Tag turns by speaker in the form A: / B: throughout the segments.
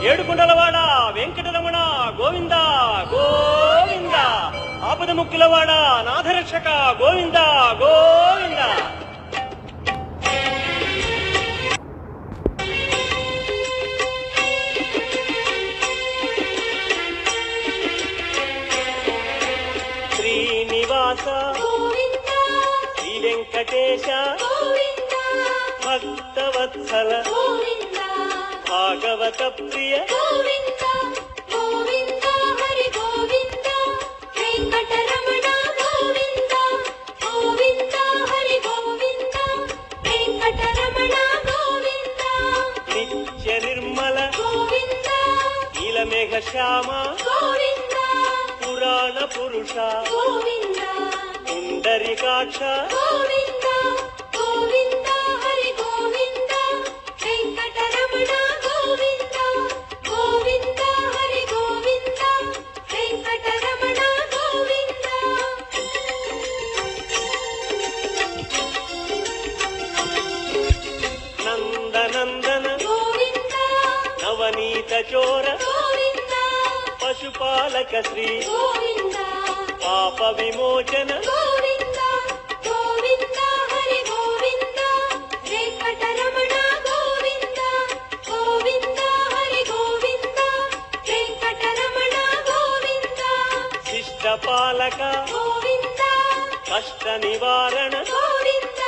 A: ఏడుకొండలవాడ వెంకటరమణ గోవింద గోవింద. ఆపద ముక్కులవాడ నాథరక్షక గోవింద గోవింద. శ్రీనివాస శ్రీ వెంకటేశ భక్తవత్సల భాగవత ప్రియ
B: గోవింద గోవింద హరి గోవింద వెంకటరమణ గోవింద గోవింద హరి గోవింద వెంకటరమణ గోవింద
A: నిత్య నిర్మల
B: గోవింద
A: నీలమేఘ శ్యామ
B: గోవింద
A: పురాణ పురుష
B: గోవింద
A: పుండరీకాక్ష
B: గోవింద గోవింద హరి గోవింద వెంకటరమణ గోవింద గోవింద హరి గోవింద వెంకటరమణ గోవింద.
A: నందనందన
B: గోవింద
A: నవనీత చోర
B: గోవింద
A: పశుపాలక శ్రీ
B: గోవింద
A: పాప విమోచన
B: గోవింద గోవింద హరి గోవింద వెంకటరమణ గోవింద గోవింద హరి గోవింద వెంకటరమణ గోవింద
A: శిష్ట పాలక
B: గోవింద
A: కష్ట నివారణ
B: గోవింద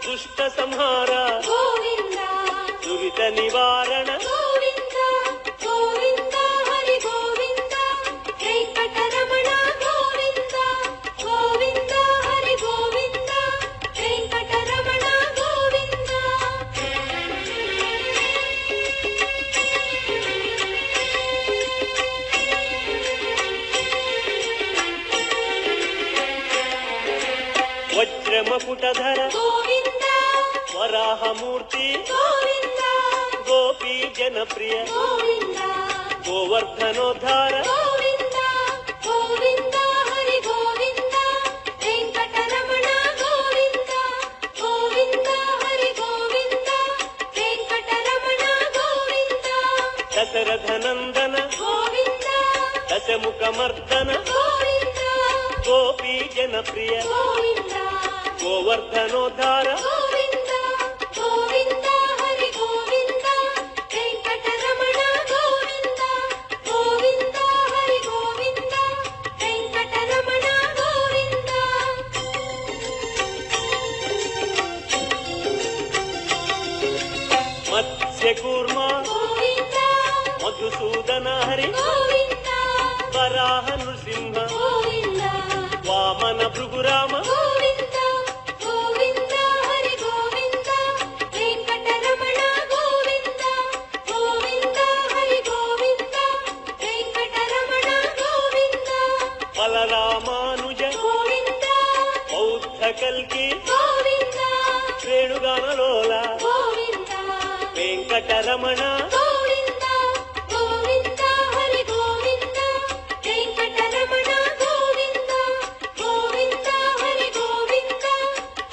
A: దుష్ట సంహార
B: గోవింద
A: దురిత నివారణ
B: గోవింద గోవింద హరి గోవింద వెంకటరమణ గోవింద గోవింద హరి గోవింద వెంకటరమణ గోవింద.
A: వజ్రమకుటధర
B: గోవింద
A: వరాహమూర్తి
B: గోవింద
A: గోపీ జనప్రియ
B: గోవింద
A: గోవర్ధనోద్ధార
B: గోవింద గోవింద హరి గోవింద వెంకటరమణ గోవింద గోవింద హరి గోవింద వెంకటరమణ గోవింద
A: దశరథనందన
B: గోవింద
A: దశముఖమర్దన
B: గోవింద
A: గోపీ జనప్రియ
B: గోవింద
A: గోవర్ధనోద్ధార
B: గోవింద గోవింద హరి గోవింద వెంకటరమణ గోవింద గోవింద హరి గోవింద వెంకటరమణ గోవింద.
A: మత్స్యకూర్మ
B: గోవింద
A: మధుసూదన హరి
B: గోవింద
A: వరాహ నృసింహ
B: గోవింద
A: వామన భృగురామ
B: గోవింద గోవింద హరి గోవింద వెంకటరమణ గోవింద గోవింద హరి గోవింద వెంకటరమణ గోవింద
A: బలరామానుజ
B: గోవింద
A: బౌద్ధ కల్కి
B: గోవింద
A: వేణుగానలోల
B: గోవింద
A: వెంకటరమణ
B: గోవింద గోవింద హరి గోవింద వెంకటరమణ గోవింద గోవింద హరి గోవింద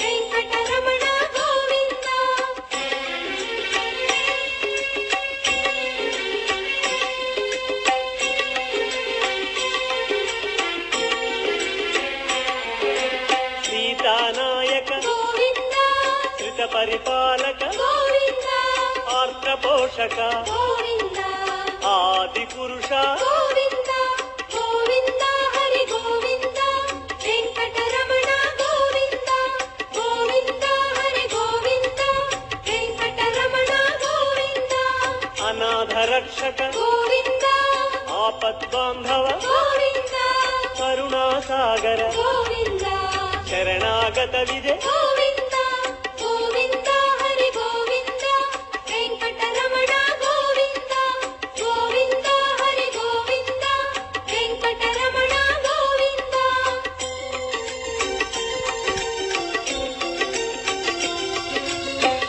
B: వెంకటరమణ గోవింద.
A: సీతానాయక
B: గోవింద
A: శ్రిత పరిపాలక
B: గోవింద
A: ఆర్ద్ర పోషక
B: గోవింద
A: ఆది పురుష
B: గోవింద గోవింద హరి గోవింద వెంకటరమణ గోవింద గోవింద హరి గోవింద వెంకటరమణ గోవింద
A: అనాథ రక్షక
B: గోవింద
A: ఆపద్బాంధవ
B: గోవింద
A: కరుణాసాగర
B: గోవింద
A: శరణాగత విజయ
B: గోవింద గోవింద హరి గోవింద వెంకటరమణ గోవింద గోవింద హరి గోవింద వెంకటరమణ గోవింద.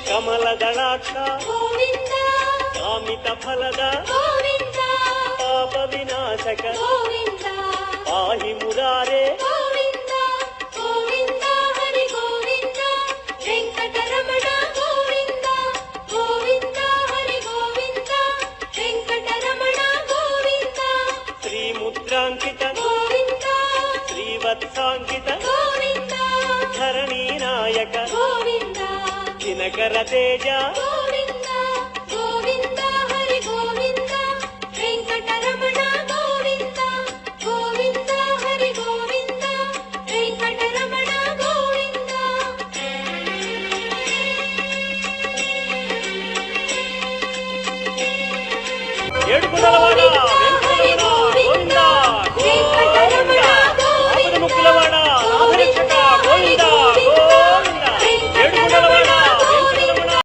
A: కమలదళాక్ష
B: గోవింద
A: కామిత ఫలద
B: గోవింద
A: పాప వినాశక
B: గోవింద
A: పాహి మురారే
B: గోవింద గోవింద హరి గోవింద వెంకటరమణ గోవింద గోవింద హరి గోవింద వెంకటరమణ
A: ಶ್ರೀಧರಾಂಕಿತ
B: ಗೋವಿಂದ
A: ಶ್ರೀವತ್ಸಾಂಕಿತ
B: ಗೋವಿಂದ
A: ಧರಣಿ ನಾಯಕ
B: ಗೋವಿಂದ
A: ದಿನಕರ ತೇಜ
B: ಗೋವಿಂದ